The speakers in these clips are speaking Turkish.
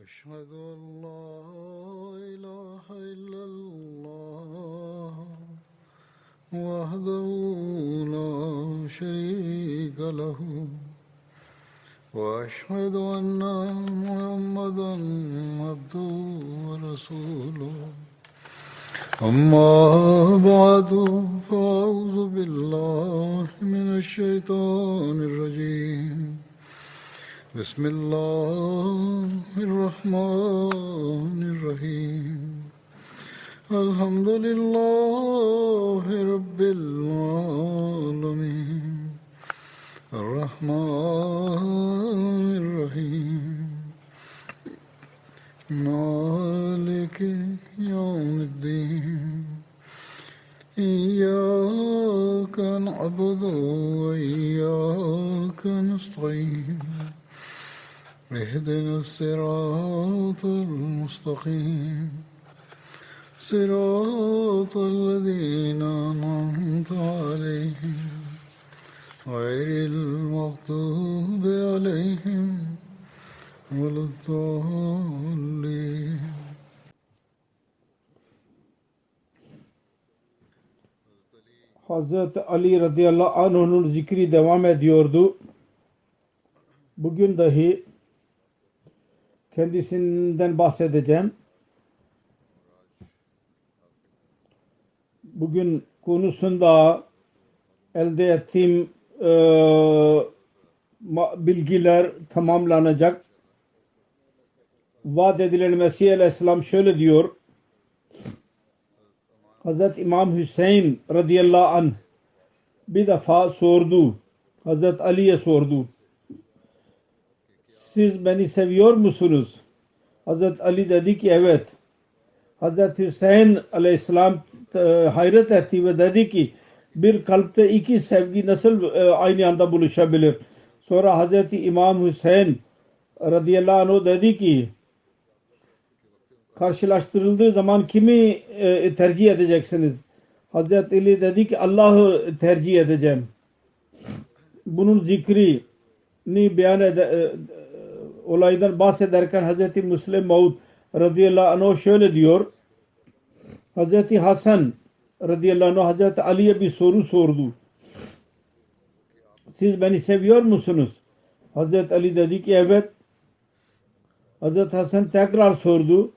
أشهد أن لا إله إلا الله وحده لا شريك له وأشهد أن محمدا عبده ورسوله أما بعد فأعوذ بالله من الشيطان الرجيم بسم الله الرحمن الرحيم الحمد لله رب العالمين الرحمن الرحيم مالك يوم الدين إياك نعبد وإياك نستعين اهدنا الصراط المستقيم صراط الذين أنعمت عليهم غير المغضوب عليهم ولا الضالين. Hazreti Ali radıyallahu anh'ın zikri devam ediyordu. Bugün dahi kendisinden bahsedeceğim. Bugün konusunda elde ettiğim bilgiler tamamlanacak. Vaat edilen Mesih Aleyhisselam şöyle diyor. Hazreti İmam Hüseyin radıyallahu anh bir defa sordu. Hazreti Ali'ye sordu. Siz beni seviyor musunuz? Hazreti Ali dedi ki evet. Hazreti Hüseyin aleyhisselam hayret etti ve dedi ki bir kalpte iki sevgi nasıl aynı anda buluşabilir? Sonra Hazreti İmam Hüseyin radıyallahu anh dedi ki karşılaştırıldığı zaman kimi tercih edeceksiniz? Hazreti Ali dedi ki Allah'ı tercih edeceğim. Bunun zikrini beyan olaydan bahsederken Hazreti Müslim Maud radıyallahu anh şöyle diyor. Hazreti Hasan radıyallahu anh Hazreti Ali'ye bir soru sordu. Siz beni seviyor musunuz? Hazreti Ali dedi ki evet. Hazreti Hasan tekrar sordu.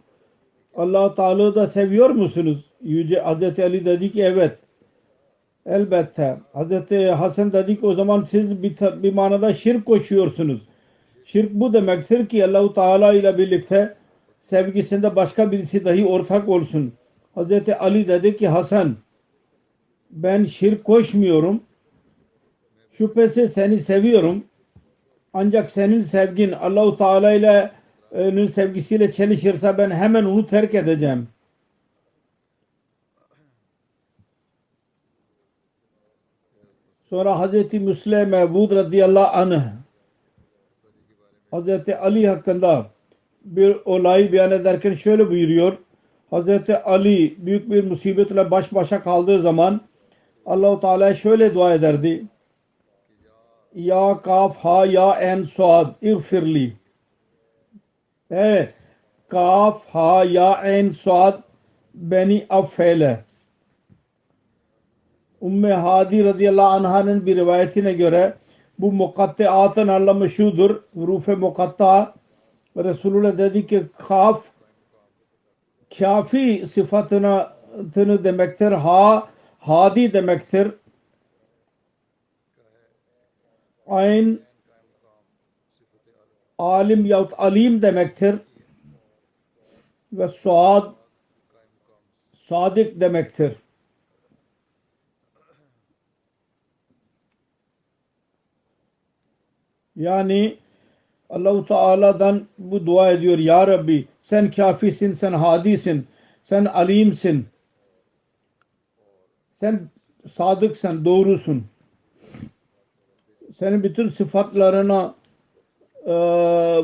Allah-u Teala'yı da seviyor musunuz? Yüce Hazreti Ali dedi ki evet. Elbette. Hazreti Hasan dedi ki o zaman siz bir manada şirk koşuyorsunuz. Şirk bu demektir ki Allah-u Teala ile birlikte sevgisinde başka birisi dahi ortak olsun. Hazreti Ali dedi ki Hasan ben şirk koşmuyorum. Şüphesiz seni seviyorum. Ancak senin sevgin Allah-u Teala ile sevgisiyle çelişirse ben hemen onu terk edeceğim. Sonra Hazreti Müslim Maud radıyallahu anh Hazreti Ali hakkında bir olay beyan ederken şöyle buyuruyor. Hazreti Ali büyük bir musibetle baş başa kaldığı zaman Allah-u Teala'ya şöyle dua ederdi. Ya kaf ha ya en suad iğfirli. Kaf ha ya en suad beni affeyle. Ümmü Hadi radıyallahu anh'ın bir rivayetine göre bu mukatteatın anlamı şudur. Hurufe mukatta Resulullah dedi ki kaf kafi sıfatını demektir. Ha hadi demektir. Ayn alim yahut alim demektir. Ve suad sadık demektir. Yani Allah-u Teala'dan bu dua ediyor. Ya Rabbi sen kafisin, sen hadisin, sen alimsin. Sen sadıksan, doğrusun. Senin bütün sıfatlarına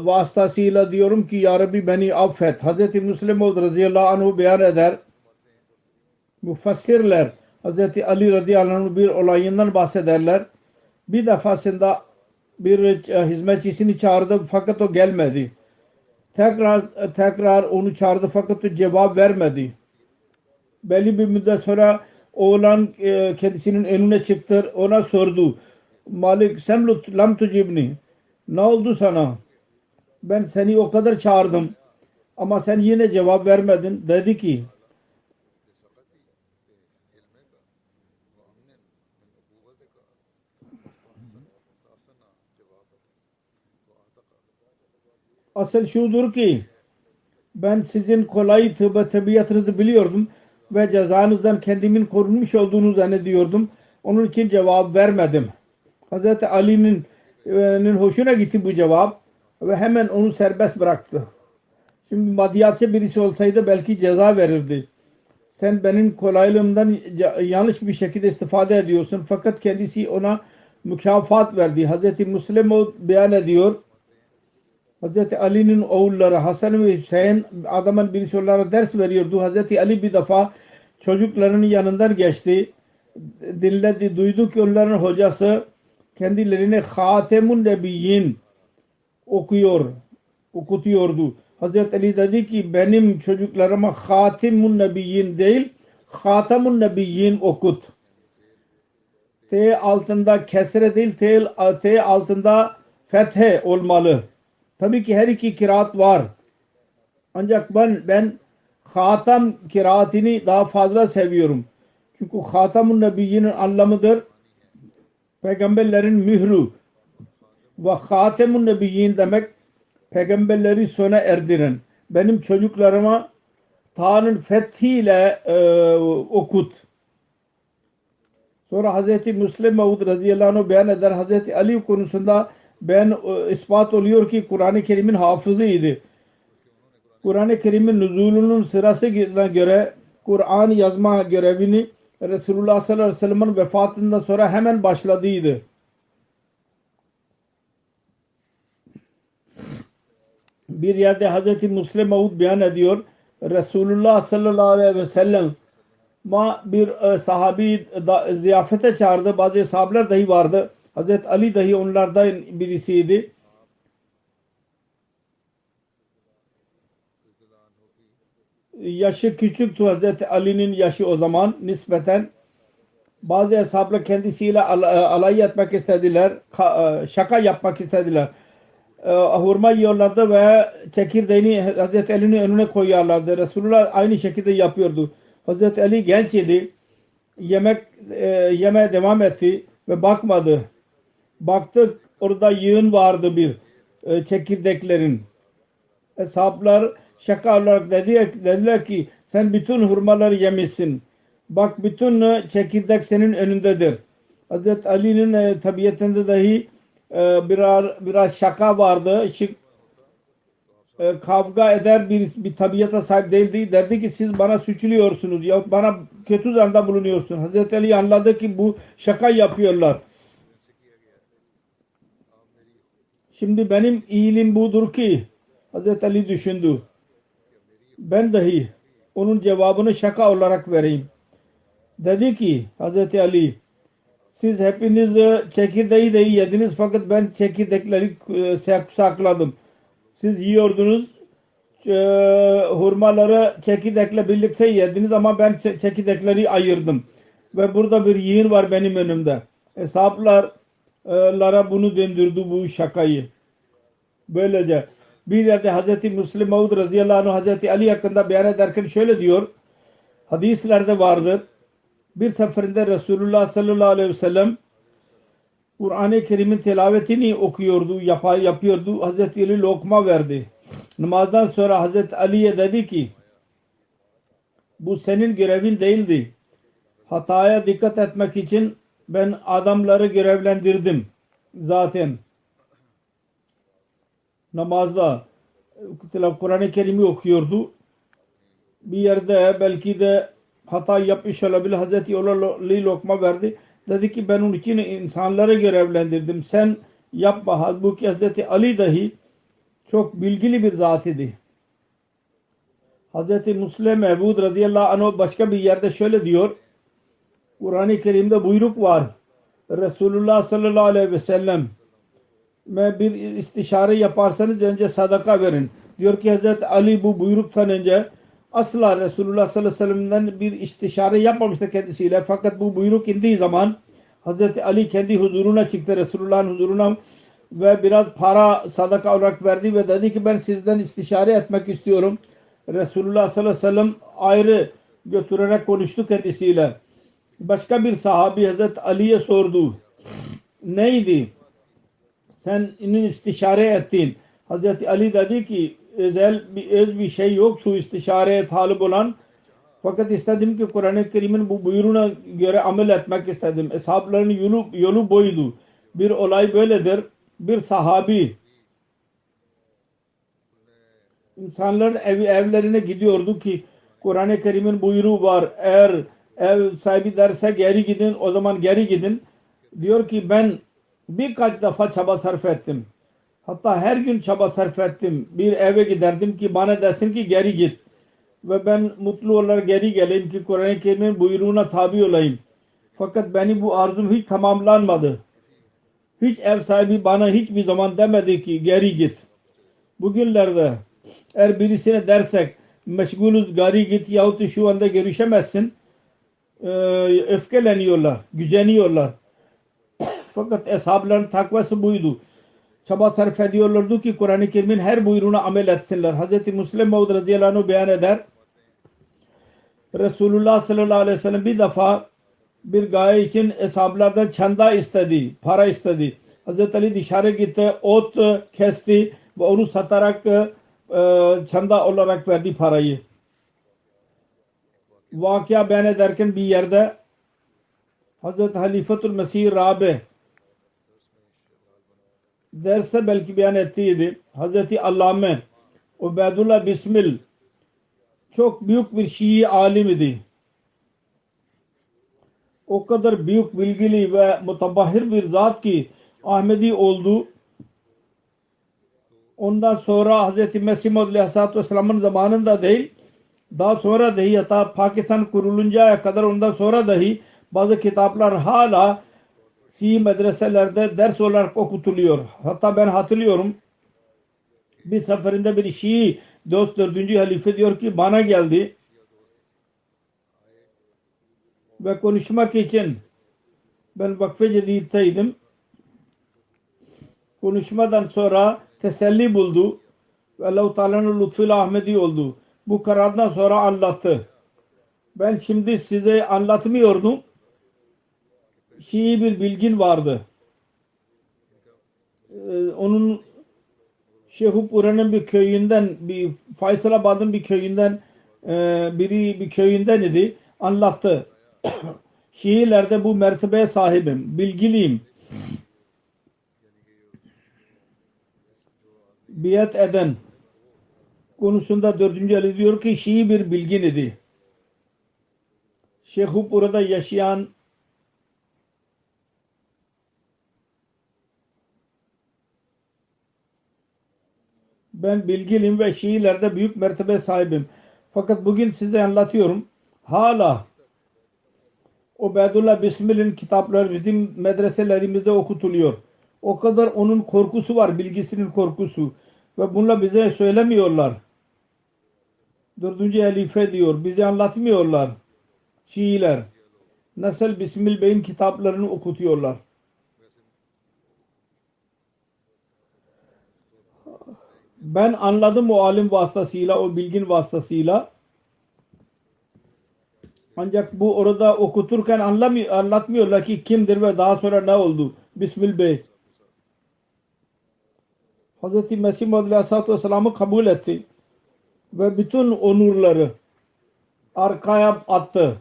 vasıtasıyla diyorum ki Ya Rabbi beni affet. Hazreti Müslim radıyallahu anh beyan eder. Mufassirler Hazreti Ali radıyallahu anh bir olayından bahsederler. Bir defasında bir hizmetçisini çağırdı fakat o gelmedi. tekrar onu çağırdı fakat o cevap vermedi. Belli bir müddet sonra oğlan kendisinin önüne çıktı. Ona sordu. Malik semlut lam tucibni. Ne oldu sana? Ben seni o kadar çağırdım ama sen yine cevap vermedin. Dedi ki asıl şudur ki ben sizin kolay tabiatınızı biliyordum ve cezanızdan kendimin korunmuş olduğunu zannediyordum. Onun için cevap vermedim. Hazreti Ali'nin hoşuna gitti bu cevap ve hemen onu serbest bıraktı. Şimdi maddiyatçı birisi olsaydı belki ceza verirdi. Sen benim kolaylığımdan yanlış bir şekilde istifade ediyorsun. Fakat kendisi ona mükafat verdi. Hazreti Müslim beyan ediyor. Hazreti Ali'nin oğulları Hasan ve Hüseyin adamın birisi onlara ders veriyordu. Hazreti Ali bir defa çocuklarının yanından geçti. Dinledi, duydu ki onların hocası kendilerine Hatemun Nebiyyin okutuyordu. Hazreti Ali dedi ki benim çocuklarıma Hatemun Nebiyyin değil Hatamun Nebiyyin okut. T altında kesre değil T altında fethe olmalı. Tabii ki her iki kiraat var. Ancak ben Hatam kiraatini daha fazla seviyorum. Çünkü Hatamun Nebiyyinin anlamıdır. Peygamberlerin mührü. Ve Hatemun Nebiyyin demek peygamberleri sona erdiren. Benim çocuklarıma Ta'nın fethiyle okut. Sonra Hazreti Müslim Maud radıyallahu anh beyan eder. Hazreti Ali konusunda ispat oluyor ki Kur'an-ı Kerim'in hafızıydı. Kur'an-ı Kerim'in nüzulunun sırasına göre Kur'an yazma görevini Resulullah sallallahu aleyhi ve sellem'in vefatından sonra hemen başladıydı. Bir yerde Hazreti Müslim Maud beyan ediyor. Resulullah sallallahu aleyhi ve sellem bir sahabi ziyafete çağırdı. Bazı sahabeler dahi vardı. Hazreti Ali dahi onlardan birisiydi. Yaşı küçüktü Hazreti Ali'nin yaşı o zaman nispeten. Bazı ashablar kendisiyle alay etmek istediler. Şaka yapmak istediler. Hurma yiyorlardı ve çekirdeğini Hazreti Ali'nin önüne koyuyorlardı. Resulullah aynı şekilde yapıyordu. Hazreti Ali genç idi. Yemeye devam etti ve bakmadı. Baktık orada yığın vardı bir çekirdeklerin. Ashablar şaka olarak dediler ki sen bütün hurmaları yemişsin. Bak bütün çekirdek senin önündedir. Hazreti Ali'nin tabiatında dahi biraz şaka vardı. Kavga eder bir tabiata sahip değildi. Derdi ki siz bana suçluyorsunuz ya bana kötü zanda bulunuyorsun. Hazreti Ali anladı ki bu şaka yapıyorlar. Şimdi benim iyiliğim budur ki Hazreti Ali düşündü. Ben dahi onun cevabını şaka olarak vereyim. Dedi ki Hazreti Ali siz hepiniz çekirdeği de yediniz fakat ben çekirdekleri sakladım. Siz yiyordunuz hurmaları çekirdekle birlikte yediniz ama ben çekirdekleri ayırdım. Ve burada bir yığın var benim önümde. Hesaplara bunu döndürdü bu şakayı. Böylece bir yerde Hazreti Müslim Maud radıyallahu anh Hazreti Ali hakkında beyan ederken şöyle diyor. Hadislerde vardır. Bir seferinde Resulullah sallallahu aleyhi ve sellem Kur'an-ı Kerim'in tilavetini okuyordu, yapıyordu. Hazreti Ali lokma verdi. Namazdan sonra Hazreti Ali'ye dedi ki bu senin görevin değildi. Hataya dikkat etmek için ben adamları görevlendirdim. Zaten namazda Kur'an-ı Kerim'i okuyordu. Bir yerde belki de hata yapmış olabilir. Hazreti Ali lokma verdi. Dedi ki ben onun için insanları görevlendirdim. Sen yapma. Halbuki Hazreti Ali dahi çok bilgili bir zat idi. Hazreti Müslim Maud radıyallahu anh başka bir yerde şöyle diyor. Kur'an-ı Kerim'de buyruk var. Resulullah sallallahu aleyhi ve sellem bir istişare yaparsanız önce sadaka verin. Diyor ki Hazreti Ali bu buyruktan önce asla Resulullah sallallahu aleyhi ve sellem'den bir istişare yapmamıştı kendisiyle. Fakat bu buyruk indiği zaman Hazreti Ali kendi huzuruna çıktı, Resulullah'ın huzuruna, ve biraz para sadaka olarak verdi ve dedi ki ben sizden istişare etmek istiyorum. Resulullah sallallahu aleyhi ve sellem ayrı götürerek konuştu kendisiyle. Başka bir sahabi Hazreti Ali'ye sordu. Neydi? Senin istişare ettin. Hazreti Ali dedi ki özel bir şey yok şu istişareye talip olan. Fakat istedim ki Kur'an-ı Kerim'in bu buyruğuna göre amel etmek istedim. Eshabların yolu buydu. Bir olay böyledir. Bir sahabi insanların evlerine gidiyordu ki Kur'an-ı Kerim'in buyruğu var. Eğer ev sahibi derse geri gidin, o zaman geri gidin. Diyor ki ben birkaç defa çaba sarf ettim. Hatta her gün çaba sarf ettim. Bir eve giderdim ki bana desin ki geri git. Ve ben mutlu olarak geri geleyim ki Kur'an-ı Kerim'in buyruğuna tabi olayım. Fakat benim bu arzum hiç tamamlanmadı. Hiç ev sahibi bana hiçbir zaman demedi ki geri git. Bugünlerde eğer birisine dersek meşgulüz geri git yahut şu anda görüşemezsin, öfkeleniyorlar, güceniyorlar. Fakat eshabların takvası buydu. Çaba sarf ediyorlardı ki Kur'an-ı Kerim'in her buyruğuna amel etsinler. Hz. Müslim Maud radıyallahu anh beyan eder. Resulullah sallallahu aleyhi ve sellem bir defa bir gaye için eshablardan çanda istedi, para istedi. Hz. Ali dışarı gitti, ot kesti ve onu satarak çanda olarak verdi parayı. Vakıa beyan ederken bir yerde Hz. Halifatul Mesih Rabi derste belki beyan ettiydi. Hz. Allame Ubeydullah Bismil çok büyük bir Şii alim idi. O kadar büyük bilgili ve mutabahhir bir zat ki Ahmedi oldu. Ondan sonra Hz. Mesih Maud aleyhissalatü vesselam'ın zamanında değil, daha sonra dahi, hatta Pakistan kuruluncaya kadar ondan sonra dahi bazı kitaplar hala Şii medreselerde ders olarak okutuluyor. Hatta ben hatırlıyorum bir seferinde bir Şii dost 4. halife diyor ki bana geldi ve konuşmak için ben Vakfe Cedid'teydim. Konuşmadan sonra teselli buldu ve Allah-u Teala'nın lütfuyla Ahmedi oldu. Bu karardan sonra anlattı. Ben şimdi size anlatmıyordum. Şii bir bilgin vardı. Onun Şeyhupura'nın bir köyünden, bir Faysalabad'ın bir köyünden bir köyünden idi. Anlattı. Şiilerde bu mertebeye sahibim. Bilgiliyim. Biat eden konusunda 4. Ali diyor ki Şii bir bilgin idi. Şeyhupura'da yaşayan ben bilgiliyim ve Şiilerde büyük mertebe sahibim. Fakat bugün size anlatıyorum. Hala Ubeydullah Bismil'in kitapları bizim medreselerimizde okutuluyor. O kadar onun korkusu var, bilgisinin korkusu. Ve bununla bize söylemiyorlar. 4. halife diyor, bize anlatmıyorlar. Şiiler nasıl Bismil Bey'in kitaplarını okutuyorlar. Ben anladım o alim vasıtasıyla, o bilgin vasıtasıyla. Ancak bu orada okuturken anlatmıyorlar ki kimdir ve daha sonra ne oldu. Bismil Bey Hz. Mesih Maud aleyhissalatü vesselam'ı kabul etti ve bütün onurları arkaya attı.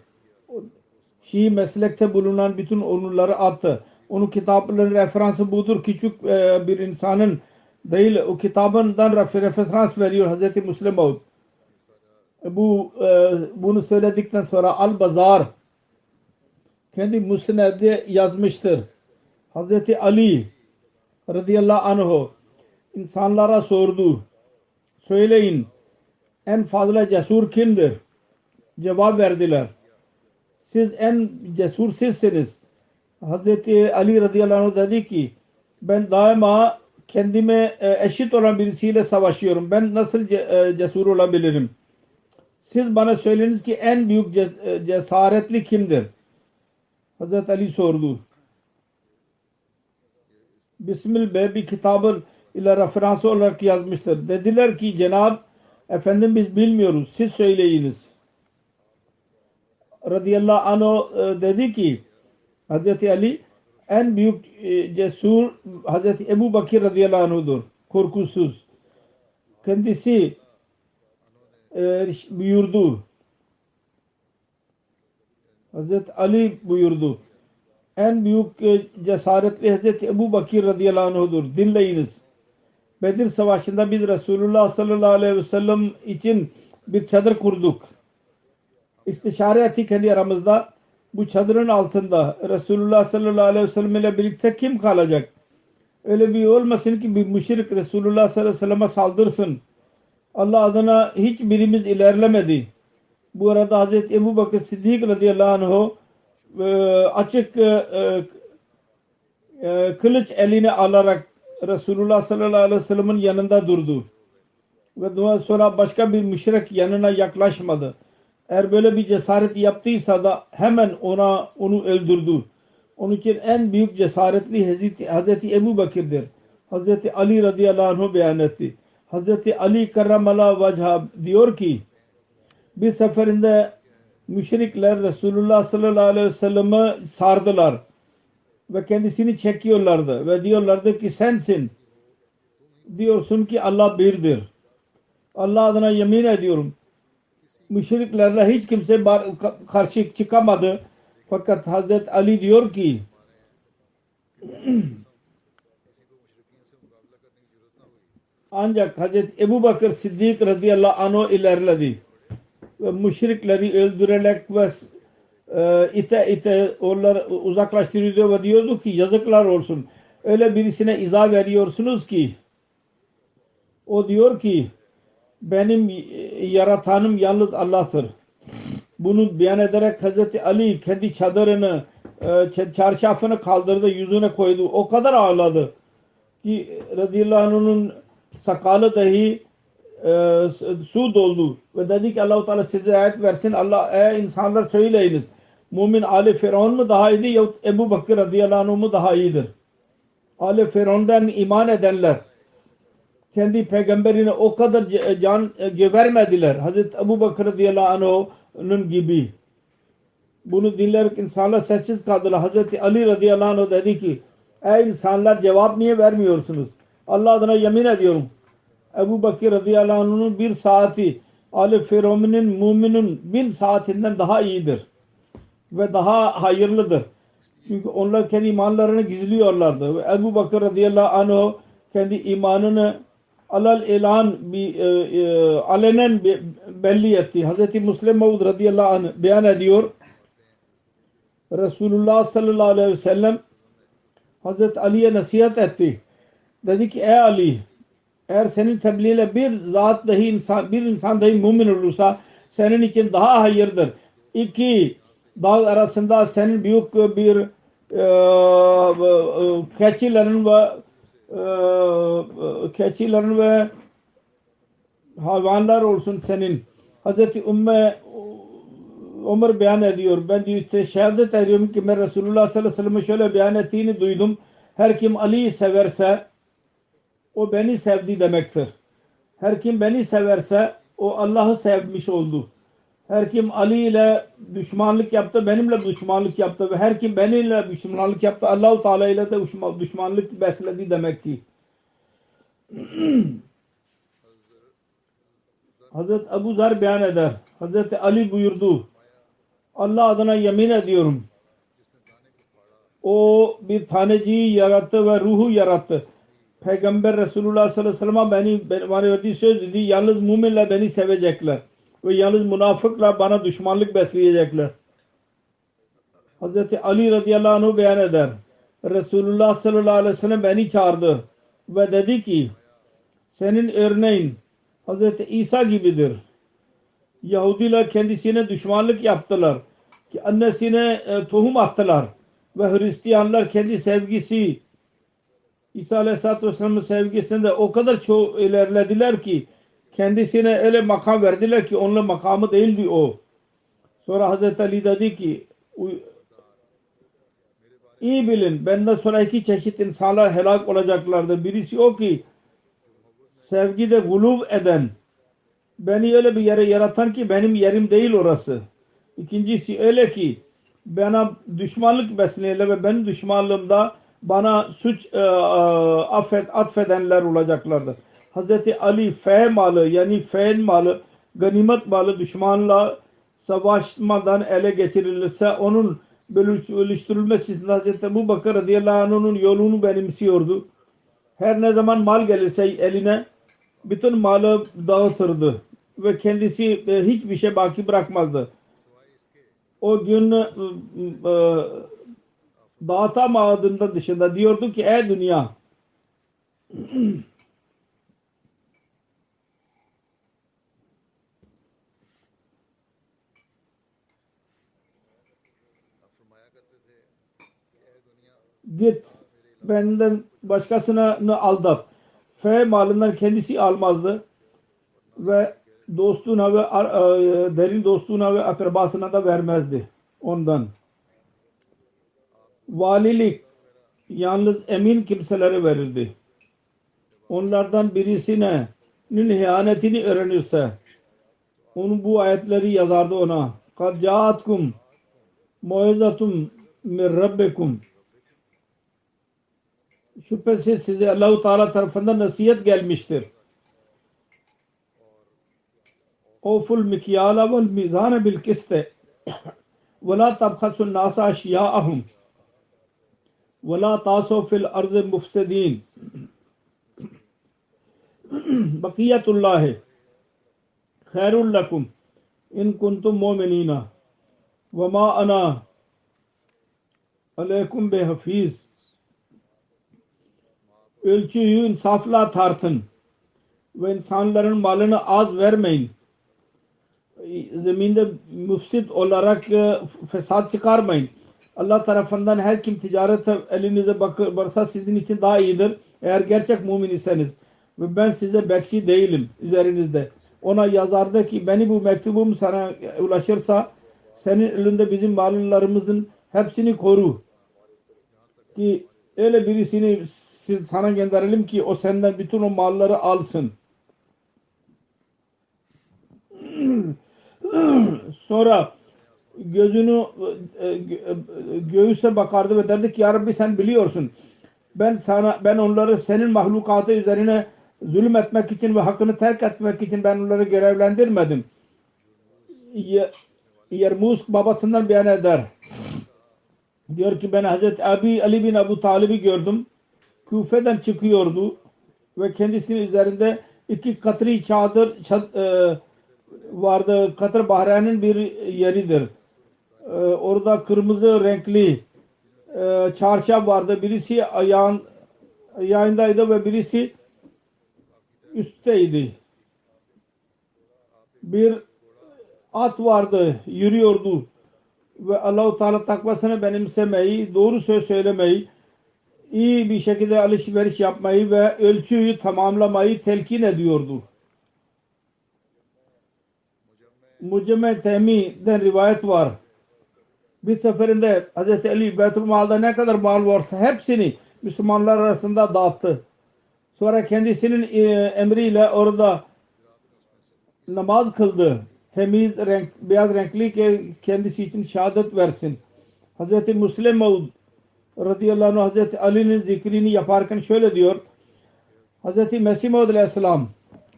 Şii meslekte bulunan bütün onurları attı. Onun kitaplarının referansı budur. Küçük bir insanın değil, o kitabından referans veriyor Hz. Müslim Maud. Bunu söyledikten sonra Al-Bazar kendi Musned'de yazmıştır. Hz. Ali radıyallahu anh insanlara sordu. Söyleyin en fazla cesur kimdir? Cevap verdiler. Siz en cesur sizsiniz. Hz. Ali radıyallahu anh dedi ki ben daima kendime eşit olan birisiyle savaşıyorum. Ben nasıl cesur olabilirim? Siz bana söyleniz ki en büyük cesaretli kimdir? Hazreti Ali sordu. Bismillah Bey bir kitabın ile referansı olarak yazmıştır. Dediler ki Cenab efendim biz bilmiyoruz. Siz söyleyiniz. Radıyallahu anh dedi ki Hazreti Ali en büyük cesur Hazreti Ebu Bakir radıyallahu anh'dur. Korkusuz. Kendisi buyurdu. Hazreti Ali buyurdu. En büyük cesaretli Hazreti Ebu Bakir radıyallahu anh'dur. Dinleyiniz. Bedir Savaşı'nda biz Resulullah sallallahu aleyhi ve sellem için bir çadır kurduk. İstişare ettik kendi aramızda. Bu çadırın altında Resulullah sallallahu aleyhi ve sellem ile birlikte kim kalacak? Öyle bir olmasın ki bir müşrik Resulullah sallallahu aleyhi ve sellem'e saldırsın. Allah adına hiçbirimiz ilerlemedi. Bu arada Hazreti Ebu Bakır Siddik radıyallahu anh açık kılıç eline alarak Resulullah sallallahu aleyhi ve sellem'in yanında durdu. Ve daha sonra başka bir müşrik yanına yaklaşmadı. Eğer böyle bir cesaret yaptıysa da hemen onu öldürdü. Onun için en büyük cesaretli Hazreti Ebu Bakir'dir. Hazreti Ali radıyallahu anh beyan etti. Hazreti Ali karramallahu vajha diyor ki bir seferinde müşrikler Resulullah sallallahu aleyhi ve sellem'i sardılar ve kendisini çekiyorlardı ve diyorlardı ki sensin. Diyorsun ki Allah birdir. Allah adına yemin ediyorum. Müşriklerle hiç kimse karşı çıkamadı. Fakat Hazreti Ali diyor ki ancak Hazreti Ebu Bakır Siddik radıyallahu anh ilerledi. Ve müşrikleri öldürerek ve ite onları uzaklaştırıyordu ve diyordu ki yazıklar olsun. Öyle birisine izah veriyorsunuz ki o diyor ki benim yaratanım yalnız Allah'tır. Bunu beyan ederek Hazreti Ali kendi çadırını çarşafını kaldırdı, yüzüne koydu. O kadar ağladı ki radıyallahu anh'ın sakalı dahi su doldu ve dedi ki Allah-u Teala size ayet versin. Allah insanlar söyleyiniz. Mümin Ali Firavun mu daha iyiydi yahut Ebu Bakır radıyallahu anh mu daha iyidir? Ali Firavun'dan iman edenler kendi peygamberine o kadar can vermediler. Hazreti Ebu Bakır radıyallahu anh'ın gibi. Bunu dinlerek insanlar sessiz kaldılar. Hazreti Ali radıyallahu anh dedi ki ey insanlar cevap niye vermiyorsunuz? Allah adına yemin ediyorum. Ebu Bakır radıyallahu anh'ın bir saati Ali Firavun'un müminin 1000 saatinden daha iyidir. Ve daha hayırlıdır. Çünkü onlar kendi imanlarını gizliyorlardı. Ve Ebu Bakır radıyallahu anh kendi imanını alenen belli etti. Hazreti Müslim Maud radıyallahu anh beyan ediyor. Resulullah sallallahu aleyhi ve sellem Hazreti Ali'ye nasihat etti. Dedi ki ey Ali eğer senin tebliğiyle bir insan dahi mümin olursa senin için daha hayırdır. İki dağ arasında senin büyük bir keçilerin ve hayvanlar olsun senin. Hazreti Ömer beyan ediyor. Ben diyor şehadet ediyorum ki ben Resulullah sallallahu aleyhi ve sellem'e şöyle beyan ettiğini duydum. Her kim Ali'yi severse o beni sevdi demektir. Her kim beni severse o Allah'ı sevmiş oldu. Her kim Ali ile düşmanlık yaptı, benimle düşmanlık yaptı ve her kim benimle düşmanlık yaptı, Allah-u Teala ile de düşmanlık besledi demek ki. Hazreti Ebu Zer beyan eder. Hazreti Ali buyurdu. Allah adına yemin ediyorum. O bir taneciyi yarattı ve ruhu yarattı. Peygamber Resulullah sallallahu aleyhi ve sellem'e bana verdiği söz dedi. Yalnız müminler beni sevecekler. Ve yalnız münafıklar bana düşmanlık besleyecekler. Hazreti Ali radıyallahu anh beyan eder. Resulullah sallallahu aleyhi ve sellem beni çağırdı. Ve dedi ki senin örneğin Hazreti İsa gibidir. Yahudiler kendisine düşmanlık yaptılar. Ki annesine tohum attılar. Ve Hristiyanlar kendi sevgisi İsa Aleyhisselatü Vesselam'ın sevgisinde o kadar çok ilerlediler ki kendisine öyle makam verdiler ki onun makamı değildi o. Sonra Hazreti Ali dedi ki iyi bilin benden sonra iki çeşit insanlar helak olacaklardır. Birisi o ki sevgide guluv eden, beni öyle bir yere yaratan ki benim yerim değil orası. İkincisi öyle ki bana düşmanlık besleyenler ve benim düşmanlığımda bana suç atfedenler olacaklardır. Hazreti Ali malı yani malı, ganimet malı düşmanla savaşmadan ele geçirilirse onun bölüştürülmesi için Hazreti Ebu Bakır radıyallahu anh'ın yolunu benimsiyordu. Her ne zaman mal gelirse eline bütün malı dağıtırdı ve kendisi hiçbir şey baki bırakmazdı. O gün dağıtamadığında dışında diyordu ki ey dünya git benden başkasını aldat. Malından kendisi almazdı ve dostuna ve derin dostuna ve akrabasına da vermezdi ondan. Valilik yalnız emin kimselere verirdi. Onlardan birisinin ihanetini öğrenirse onun bu ayetleri yazardı ona. قَدْ جَاءَتْكُمْ مُوعِظَةٌ مِنْ رَبِّكُمْ Şüphesiz size Allah-u Teala tarafından nasihat gelmiştir. Oful mikyala vel mizane bil kiste ve la tabhasun nasa aşya'ahum ve la tasav fil ardı mufsidin. Bakiyetullahi khairul lakum in kuntum mu'minina ve ma ana aleykum bihafiz. Ölçüyü insafla tartın ve insanların malını az vermeyin. Zeminde müfsit olarak fesat çıkarmayın. Allah tarafından her kim ticaret elinize bakırsa sizin için daha iyidir. Eğer gerçek mümin iseniz ve ben size bekçi değilim üzerinizde. Ona yazardı ki beni bu mektubum sana ulaşırsa senin elinde bizim mallarımızın hepsini koru. Ki öyle birisini sana gönderelim ki o senden bütün o malları alsın. Sonra gözünü göğüse bakardı ve derdi ki ya Rabbi sen biliyorsun. Ben onları senin mahlukatı üzerine zulüm etmek için ve hakkını terk etmek için ben onları görevlendirmedim. Yermuz babasından beyan eder. Diyor ki ben Hazreti Ali bin Ebu Talib'i gördüm. Küfe'den çıkıyordu ve kendisinin üzerinde iki katri çadır vardı. Katır Bahreyn'in bir yeridir. Orada kırmızı renkli çarşaf vardı. Birisi ayağındaydı ve birisi üstteydi. Bir at vardı, yürüyordu ve Allah-u Teala takvasını benimsemeyi, doğru söz söylemeyi, iyi bir şekilde alışveriş yapmayı ve ölçüyü tamamlamayı telkin ediyordu. Mucemme Tehmi'den rivayet var. Bir seferinde Hz. Ali Beytülmal'da ne kadar mal varsa hepsini Müslümanlar arasında dağıttı. Sonra kendisinin emriyle orada namaz kıldı. Temiz renk, beyaz renkli ki kendisi için şehadet versin. Hz. Müslim Maud radıyallahu anh Hz. Ali'nin zikrini yaparken şöyle diyor. Hz. Mesih Maud aleyhisselam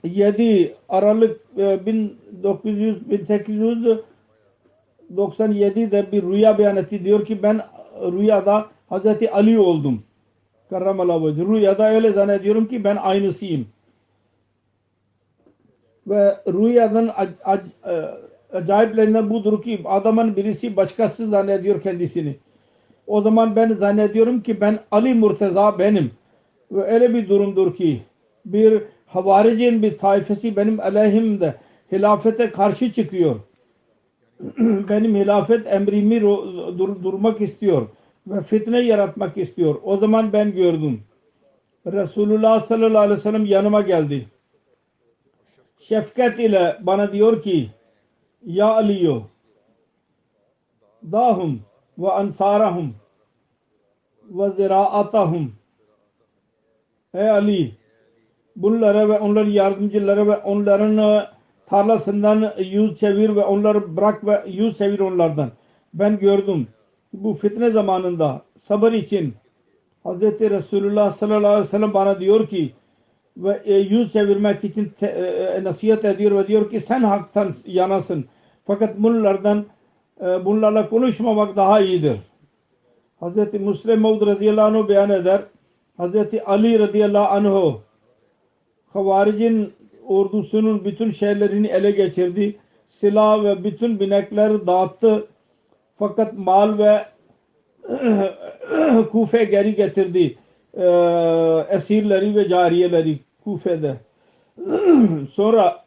7 Aralık 1897'de bir rüya beyan etti. Diyor ki ben rüyada Hz. Ali oldum. Karramallahu vecih. Rüyada öyle zannediyorum ki ben aynısıyım. Ve rüyadan acayiplerinden budur ki adamın birisi başkası zannediyor kendisini. O zaman ben zannediyorum ki ben Ali Murteza benim. Ve öyle bir durumdur ki bir havaricin bir taifesi benim aleyhimde hilafete karşı çıkıyor. Benim hilafet emrimi durmak istiyor ve fitne yaratmak istiyor. O zaman ben gördüm. Resulullah sallallahu aleyhi ve sellem yanıma geldi. Şefkat ile bana diyor ki ya Aliyo dahum ve ansarahum ve ziraatahum. Ey Ali, bunlara ve onların yardımcıları ve onların tarlasından yüz çevir ve onları bırak ve yüz çevir onlardan. Ben gördüm bu fitne zamanında sabır için Hz. Resulullah sallallahu aleyhi ve sellem bana diyor ki ve yüz çevirmek için nasihat ediyor ve diyor ki sen haktan yanasın. Fakat bunlarla konuşmamak daha iyidir. Hz. Müslim Maud radıyallahu anh beyan eder. Hz. Ali radıyallahu anh Havaric'in ordusunun bütün şehirlerini ele geçirdi. Silah ve bütün binekleri dağıttı. Fakat mal ve Kufe geri getirdi. Esirleri ve cariyeleri Kufe'de. Sonra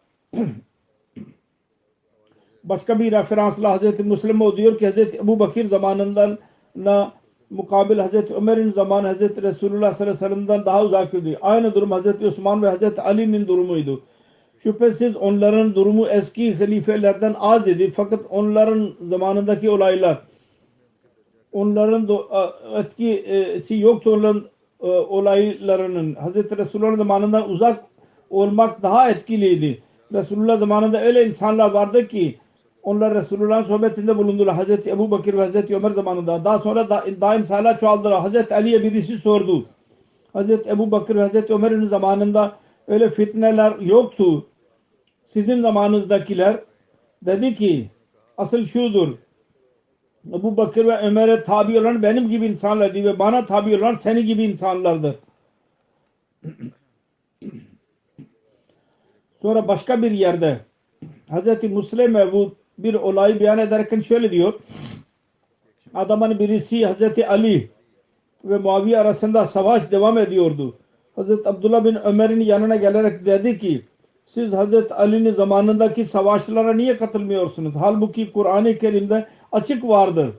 başka bir referansla Hz. Müslim o diyor ki Hz. Ebu Bakir zamanından mukabil Hz. Ömer'in zamanı Hz. Resulullah sallallahu aleyhi ve sellem'den daha uzaktı. Aynı durum Hz. Osman ve Hz. Ali'nin durumuydu. Şüphesiz onların durumu eski halifelerden az idi. Fakat onların zamanındaki olaylar onların etkisi yoktu. Onların olaylarının Hz. Resulullah'ın zamanından uzak olmak daha etkiliydi. Resulullah zamanında öyle insanlar vardı ki onlar Resulullah'ın sohbetinde bulundular. Hz. Ebu Bakir ve Hz. Ömer zamanında. Daha sonra daim sala çoğaldılar. Hz. Ali'ye birisi sordu. Hz. Ebu Bakir ve Hz. Ömer'in zamanında öyle fitneler yoktu. Sizin zamanınızdakiler dedi ki asıl şudur. Ebu Bakir ve Ömer'e tabi olan benim gibi insanlardı ve bana tabi olan seni gibi insanlardır. Sonra başka bir yerde Hz. Müslim bu bir olayı beyan ederken şöyle diyor. Adamın birisi Hz. Ali ve Muaviye arasında savaş devam ediyordu. Hz. Abdullah bin Ömer'in yanına gelerek dedi ki siz Hz. Ali'nin zamanındaki savaşlara niye katılmıyorsunuz? Halbuki Kur'an-ı Kerim'de açık vardır.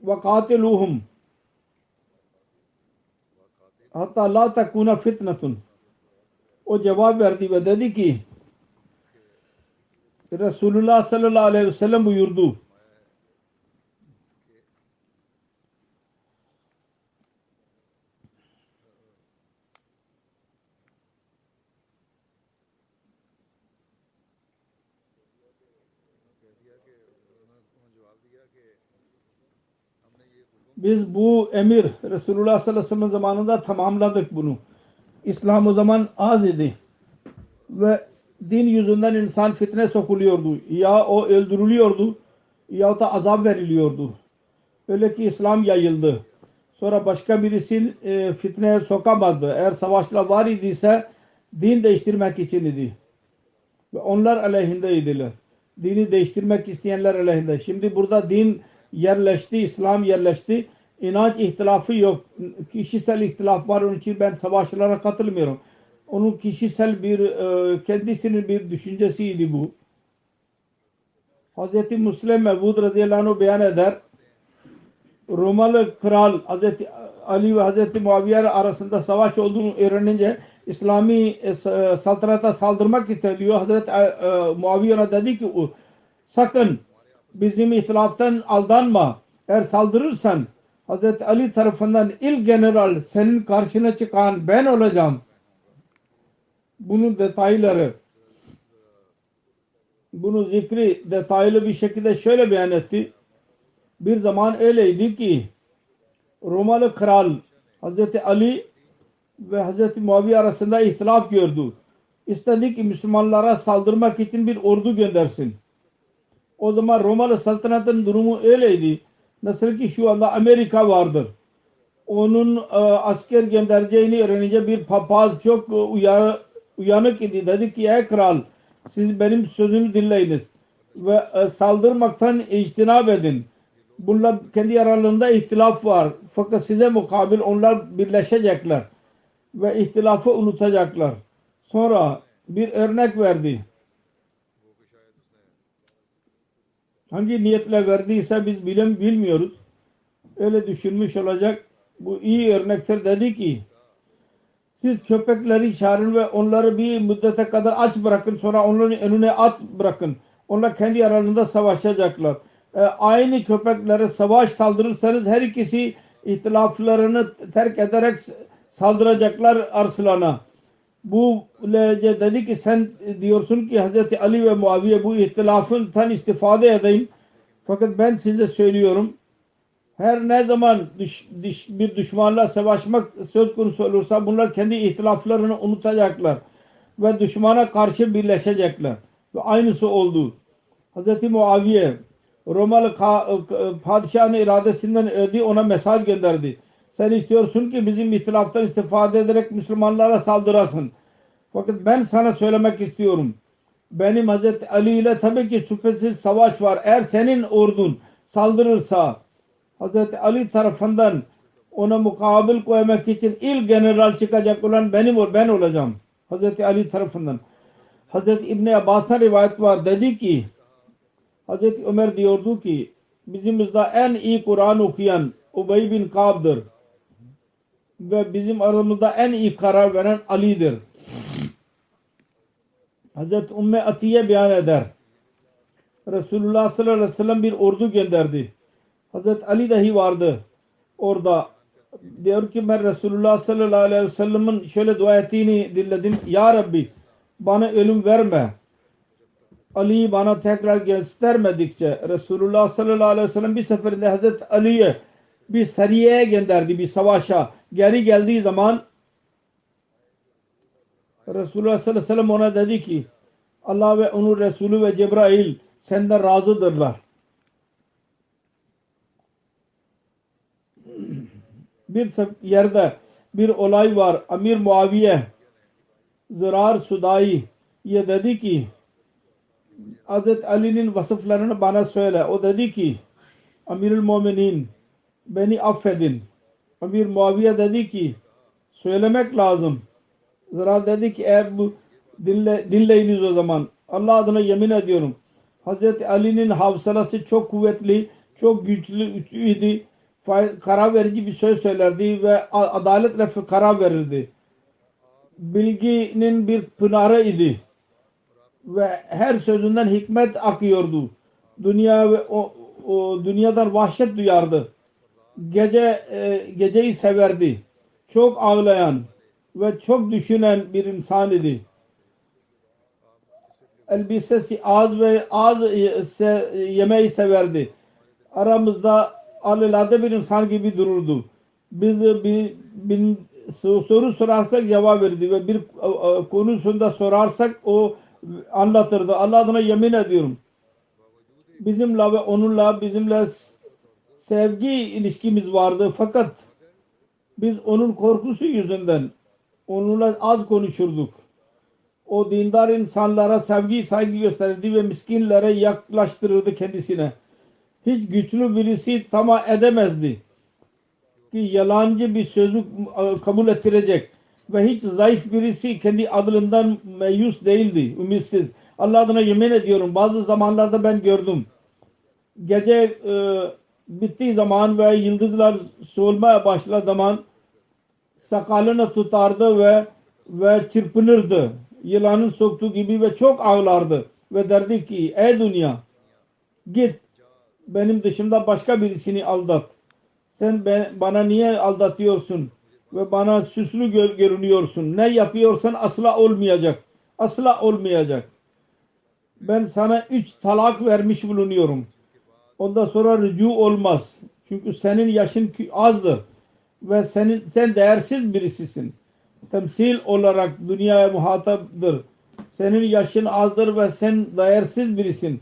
وَقَاتِلُوهُمْ hatta la takuna fitnetun. O cevap verdi ve dedi ki Resulullah sallallahu aleyhi ve sellem buyurdu. Biz bu emir Resulullah sallallahu aleyhi ve sellem zamanında tamamladık bunu. İslam o zaman az idi. Ve din yüzünden insan fitne sokuluyordu. Ya o öldürülüyordu ya da azap veriliyordu. Öyle ki İslam yayıldı. Sonra başka birisi fitneye sokamazdı. Eğer savaşlar var idiyse din değiştirmek için idi. Ve onlar aleyhindeydiler. Dini değiştirmek isteyenler aleyhinde. Şimdi burada din yerleşti, İslam yerleşti. İnanç ihtilafı yok. Kişisel ihtilaf var. Onun için ben savaşlara katılmıyorum. Onun kişisel kendisinin bir düşüncesiydi bu. Hz. Müslim Mevud radıyallahu anh beyan eder. Romalı kral Hz. Ali ve Hz. Muaviye arasında savaş olduğunu öğrenince İslami saltanata saldırmak istediyor. Hz. Muaviye dedi ki sakın bizim ihtilaftan aldanma. Eğer saldırırsan Hz. Ali tarafından ilk general senin karşına çıkan ben olacağım. Bunun detayları bunu zikri detaylı bir şekilde şöyle beyan etti. Bir zaman öyleydi ki Romalı kral Hz. Ali ve Hz. Muaviye arasında ihtilaf gördü. İstedi ki Müslümanlara saldırmak için bir ordu göndersin. O zaman Romalı saltanatın durumu öyleydi. Nasıl ki şu anda Amerika vardır. Onun asker göndereceğini öğrenince bir papaz çok uyanık idi. Dedi ki ey kral siz benim sözümü dinleyiniz ve saldırmaktan ictinab edin. Bunlar kendi aralarında ihtilaf var. Fakat size mukabil onlar birleşecekler ve ihtilafı unutacaklar. Sonra bir örnek verdi. Hangi niyetle verdiyse biz bilmiyoruz. Öyle düşünmüş olacak. Bu iyi örnektir dedi ki Siz köpekleri çağırın ve onları bir müddete kadar aç bırakın. Sonra onların önüne at bırakın. Onlar kendi aralarında savaşacaklar. Aynı köpeklere savaş saldırırsanız her ikisi ihtilaflarını terk ederek saldıracaklar arslana. Bu dedi ki sen diyorsun ki Hazreti Ali ve Muaviye bu ihtilafından istifade edeyim. Fakat ben size söylüyorum. Her ne zaman bir düşmanla savaşmak söz konusu olursa bunlar kendi ihtilaflarını unutacaklar. Ve düşmana karşı birleşecekler. Ve aynısı oldu. Hz. Muaviye Romalı padişahın iradesinden ödü ona mesaj gönderdi. Sen istiyorsun ki bizim ihtilaftan istifade ederek Müslümanlara saldırasın. Fakat ben sana söylemek istiyorum. Benim Hz. Ali ile tabii ki şüphesiz savaş var. Eğer senin ordun saldırırsa Hz. Ali tarafından ona mukabil koymak için ilk general çıkacak olan ben olacağım. Hz. Ali tarafından. Hz. İbni Abbas'tan rivayet var. Dedi ki Hz. Ömer diyordu ki bizimizde en iyi Kur'an okuyan Ubey bin Ka'b'dır. Ve bizim aramızda en iyi karar veren Ali'dir. Hz. Ümmü Atiye beyan eder. Resulullah sallallahu aleyhi ve sellem bir ordu gönderdi. Hz. Ali dahi vardı orada. Diyor ki ben Resulullah sallallahu aleyhi ve sellem'in şöyle dua ettiğini dinledim. Ya Rabbi bana ölüm verme. Ali'yi bana tekrar göstermedikçe Resulullah sallallahu aleyhi ve sellem bir seferinde Hazreti Ali'ye bir sariyeye gönderdi, bir savaşa. Geri geldiği zaman Resulullah sallallahu aleyhi ve sellem ona dedi ki Allah ve onun Resulü ve Cebrail senden razıdırlar. Bir yerde bir olay var. Amir Muaviye Zırar Sudai'ye dedi ki Hazreti Ali'nin vasıflarını bana söyle. O dedi ki Amirül Müminin beni affedin. Amir Muaviye dedi ki söylemek lazım. Zırar dedi ki eğer bu dinleyiniz o zaman. Allah adına yemin ediyorum. Hazreti Ali'nin hafızası çok kuvvetli, çok güçlüydü. Karar verici bir söz söylerdi ve adaletle karar verirdi. Bilginin bir pınarı idi. Ve her sözünden hikmet akıyordu. Dünya ve o dünyadan vahşet duyardı. Geceyi severdi. Çok ağlayan ve çok düşünen bir insan idi. Elbisesi az yemeği severdi. Aramızda alelade bir insan gibi dururdu. Biz bir soru sorarsak cevap verirdi ve bir konusunda sorarsak o anlatırdı. Allah adına yemin ediyorum. Bizimle ve onunla sevgi ilişkimiz vardı. Fakat biz onun korkusu yüzünden onunla az konuşurduk. O dindar insanlara sevgi saygı gösterirdi ve miskinlere yaklaştırırdı kendisine. Hiç güçlü birisi tamah edemezdi ki yalancı bir sözü kabul ettirecek. Ve hiç zayıf birisi kendi adından meyus değildi, ümitsiz. Allah adına yemin ediyorum bazı zamanlarda ben gördüm. Gece bittiği zaman ve yıldızlar solmaya başladığı zaman sakalını tutardı ve çırpınırdı. Yılanın soktuğu gibi ve çok ağlardı. Ve derdi ki ey dünya git benim dışımda başka birisini aldat. Sen bana niye aldatıyorsun? Ve bana süslü görünüyorsun. Ne yapıyorsan asla olmayacak. Asla olmayacak. Ben sana 3 talak vermiş bulunuyorum. Ondan sonra rücu olmaz. Çünkü senin yaşın azdır. Ve sen değersiz birisisin. Temsil olarak dünyaya muhataptır. Senin yaşın azdır ve sen değersiz birisin.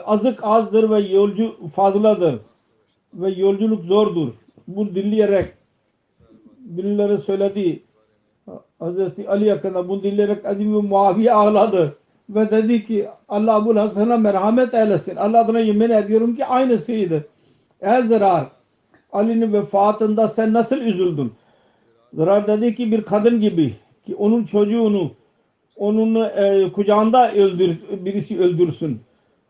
Azık azdır ve yolcu fazladır. Ve yolculuk zordur. Bu dinleyerek birileri söyledi. Hazreti Ali hakkında bunu dinleyerek Azim ve Muaviye ağladı. Ve dedi ki Allah Ebu Hasan'a merhamet eylesin. Allah adına yemin ediyorum ki aynısıydı. Ey Zırar Ali'nin vefatında sen nasıl üzüldün? Zırar dedi ki bir kadın gibi ki onun çocuğunu onun kucağında birisi öldürsün.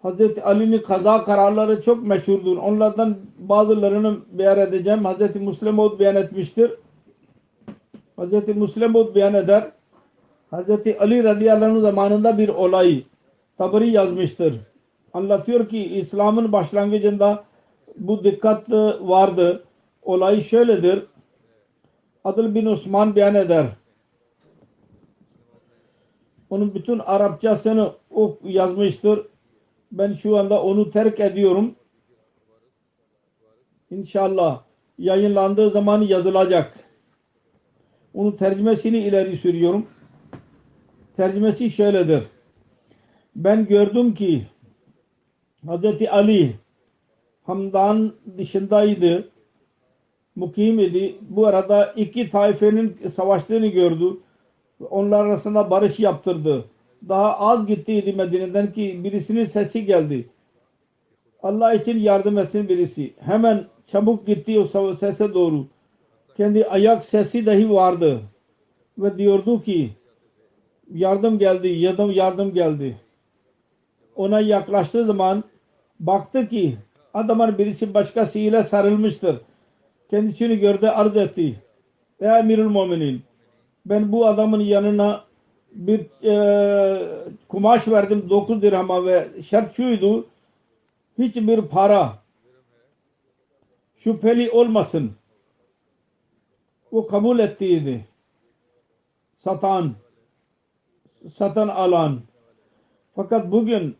Hazreti Ali'nin kaza kararları çok meşhurdur. Onlardan bazılarını beyan edeceğim. Hazreti Müslim beyan etmiştir. Hz. Müslim beyan eder. Hz. Ali radıyallahu anh zamanında bir olay Tabari yazmıştır. Anlatıyor ki İslam'ın başlangıcında bu dikkat vardı. Olay şöyledir. Adıl bin Osman beyan eder. Onun bütün Arapçasını o yazmıştır. Ben şu anda onu terk ediyorum. İnşallah yayınlandığı zaman yazılacak. Onun tercümesini ileri sürüyorum. Tercümesi şöyledir. Ben gördüm ki Hz. Ali Hamdan dışındaydı. Mukim idi. Bu arada iki taifenin savaştığını gördü. Onlar arasında barış yaptırdı. Daha az gittiydi Medine'den ki birisinin sesi geldi. Allah için yardım etsin birisi. Hemen çabuk gitti o sese doğru. Kendi ayak sesi dahi vardı. Ve diyordu ki yardım geldi, yardım geldi. Ona yaklaştığı zaman baktı ki adamın birisi başkasıyla sarılmıştır. Kendisini gördü, arz etti. Ey Emirül Müminin, ben bu adamın yanına bir kumaş verdim 9 dirhama ve şart şuydu, hiçbir para şüpheli olmasın. O kabul ettiydi. Satın alan. Fakat bugün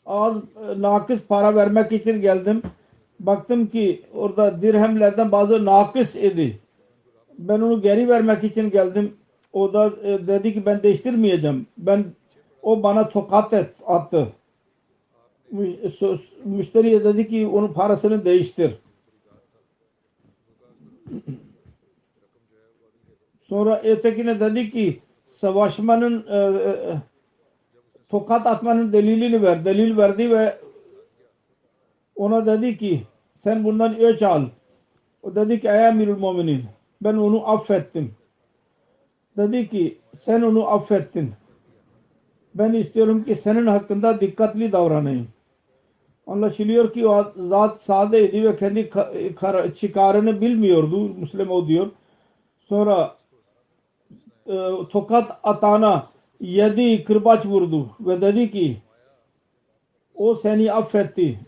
az nakıs para vermek için geldim. Baktım ki orada dirhemlerden bazı nakıs idi. Ben onu geri vermek için geldim. O da dedi ki ben değiştirmeyeceğim. O bana tokat attı. Müşteriye dedi ki onun parasını değiştir. Sonra ötekine dedi ki savaşmanın tokat atmanın delilini ver. Delil verdi ve ona dedi ki sen bundan öç al. O dedi ki ey Emirül Müminin, ben onu affettim. Dedi ki sen onu affettin. Ben istiyorum ki senin hakkında dikkatli davranayım. Anlaşılıyor ki o zat sadeydi ve kendi çıkarını bilmiyordu. Müslim o diyor. Sonra tokat atana 7 kırbaç vurdu ve dedi ki o seni affetti.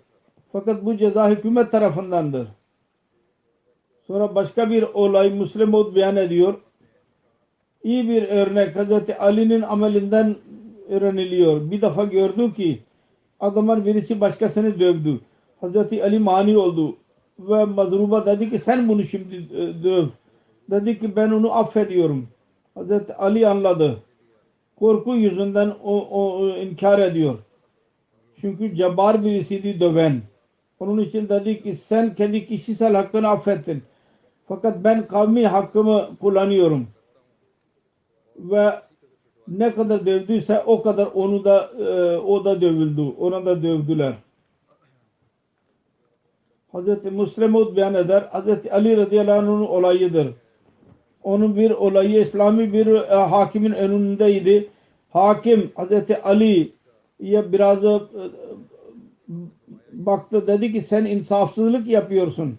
Fakat bu ceza hükümet tarafındandır. Sonra başka bir olay Müslim beyan ediyor. İyi bir örnek Hz. Ali'nin amelinden öğreniliyor. Bir defa gördü ki adamın birisi başkasını dövdü. Hz. Ali mani oldu ve mazruba dedi ki sen bunu şimdi döv. Dedi ki ben onu affediyorum. Hz. Ali anladı. Korku yüzünden o inkar ediyor. Çünkü cebbar birisiydi döven. Onun için dedi ki sen kendi kişisel hakkını affettin. Fakat ben kavmi hakkımı kullanıyorum. Ve ne kadar dövdüyse o kadar o da dövüldü. Ona da dövdüler. Hz. Müslim beyan eder. Hz. Ali radıyallahu anh'ın olayıdır. Onun bir olayı İslami bir hakimin önündeydi. Hakim Hz. Ali'ye biraz baktı, dedi ki sen insafsızlık yapıyorsun.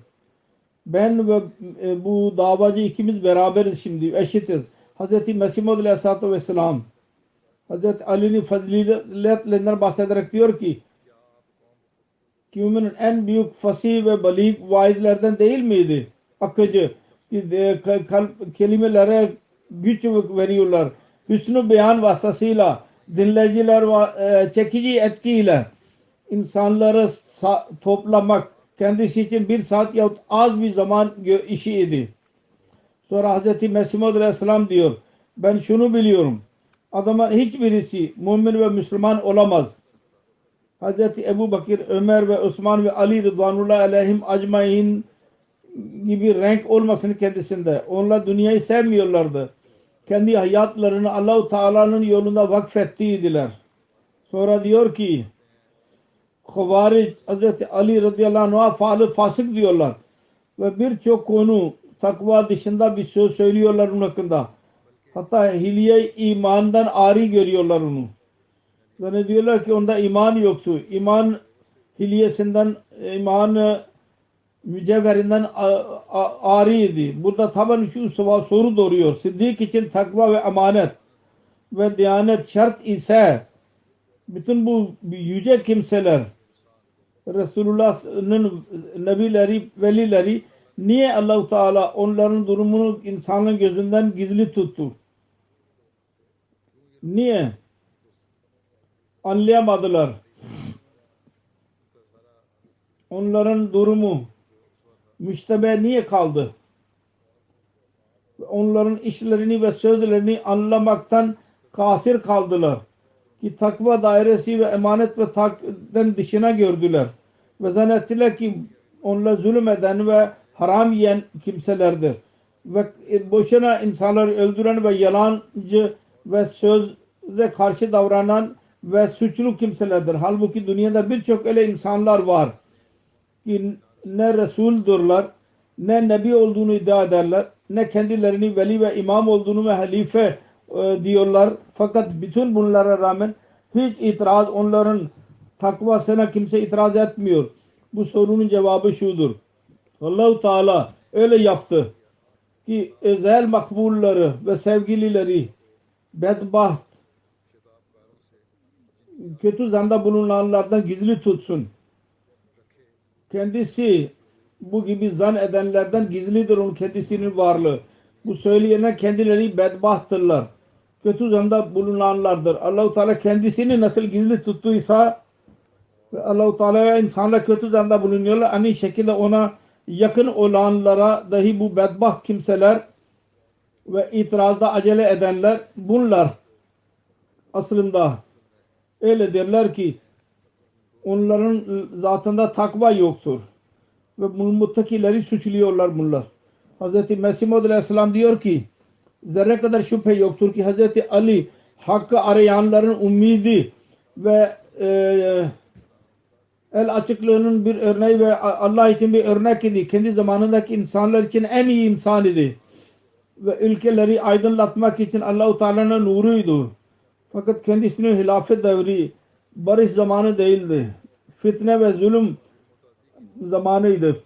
Ben ve bu davacı ikimiz beraberiz şimdi, eşitiz. Hz. Mesih Maud aleyhissalatu vesselam Hz. Ali'nin faziletlerinden bahsederek diyor ki kavminin en büyük fasih ve balik vaizlerden değil miydi? Akıcı. Kelimelere güç veriyorlar. Hüsnü beyan vasıtasıyla dinleyiciler ve çekici etkiyle insanları toplamak kendisi için bir saat yahut az bir zaman işiydi. Sonra Hz. Mesih Maud aleyhisselam diyor ben şunu biliyorum. Adamın hiçbirisi mümin ve Müslüman olamaz. Hz. Ebu Bakır, Ömer ve Osman ve Ali rıdvanullahi aleyhim acmain gibi renk olmasını kendisinde. Onlar dünyayı sevmiyorlardı. Kendi hayatlarını Allah-u Teala'nın yolunda vakfettiydiler. Sonra diyor ki Havaric Hz. Ali radıyallahu anh'a faal fasık diyorlar. Ve birçok konu takva dışında bir söz söylüyorlar onun hakkında. Hatta hilye imandan ari görüyorlar onu. Ve ne diyorlar ki onda iman yoktu. İman hilyesinden iman mücevherinden ariydi. Burada taban şu soru doğuruyor. Sıddık için takva ve emanet ve diyanet şart ise bütün bu yüce kimseler Resulullah'ın nebileri, velileri niye Allah-u Teala onların durumunu insanın gözünden gizli tuttu? Niye? Anlayamadılar. Onların durumu müştebe niye kaldı? Onların işlerini ve sözlerini anlamaktan kasir kaldılar. Ki takva dairesi ve emanet ve takden dışına gördüler. Ve zannettiler ki onlara zulüm eden ve haram yiyen kimselerdir. Ve boşuna insanları öldüren ve yalancı ve söze karşı davranan ve suçlu kimselerdir. Halbuki dünyada birçok öyle insanlar var ki ne Resuldurlar, ne Nebi olduğunu iddia ederler, ne kendilerini veli ve imam olduğunu ve halife diyorlar. Fakat bütün bunlara rağmen hiç itiraz, onların takvasına kimse itiraz etmiyor. Bu sorunun cevabı şudur. Allah-u Teala öyle yaptı ki özel makbulları ve sevgilileri bedbaht, kötü zanda bulunanlardan gizli tutsun. Kendisi bu gibi zan edenlerden gizlidir onun kendisinin varlığı. Bu söyleyene kendileri bedbahttırlar. Kötü zanda bulunanlardır. Allah-u Teala kendisini nasıl gizli tuttuysa ve Allah-u Teala'ya insanlar kötü zanda bulunuyorlar. Aynı şekilde ona yakın olanlara dahi bu bedbaht kimseler ve itirazda acele edenler bunlar aslında öyle derler ki onların zatında takva yoktur. Ve muttakileri suçluyorlar bunlar. Hz. Mesih Maud Aleyhisselam diyor ki zerre kadar şüphe yoktur ki Hz. Ali hakkı arayanların umidi ve el açıklığının bir örneği ve Allah için bir örnek idi. Kendi zamanındaki insanlar için en iyi insan idi. Ve ülkeleri aydınlatmak için Allah-u Teala'nın nuruydu. Fakat kendisinin hilafet devri barış zamanı değildi. Fitne ve zulüm zamanıydı.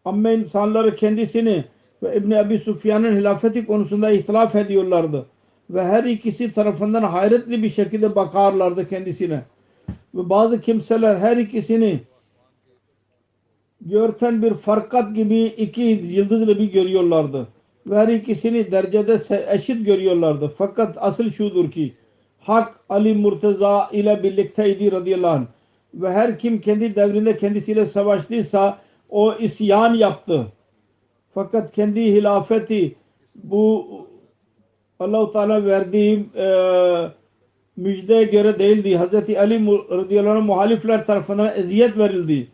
Ama insanları kendisini ve İbn Abi Sufyan'ın hilafeti konusunda ihtilaf ediyorlardı. Ve her ikisi tarafından hayretli bir şekilde bakarlardı kendisine. Ve bazı kimseler her ikisini görten bir farkat gibi iki yıldızlı bir görüyorlardı. Ve her ikisini derecede eşit görüyorlardı. Fakat asıl şudur ki Hak Ali Murtaza ile birlikteydi radıyallahu anh. Ve her kim kendi devrinde kendisiyle savaştıysa o isyan yaptı. Fakat kendi hilafeti bu Allah-u Teala verdiği müjdeye göre değildi. Hz. Ali radıyallahu anh muhalifler tarafından eziyet verildi.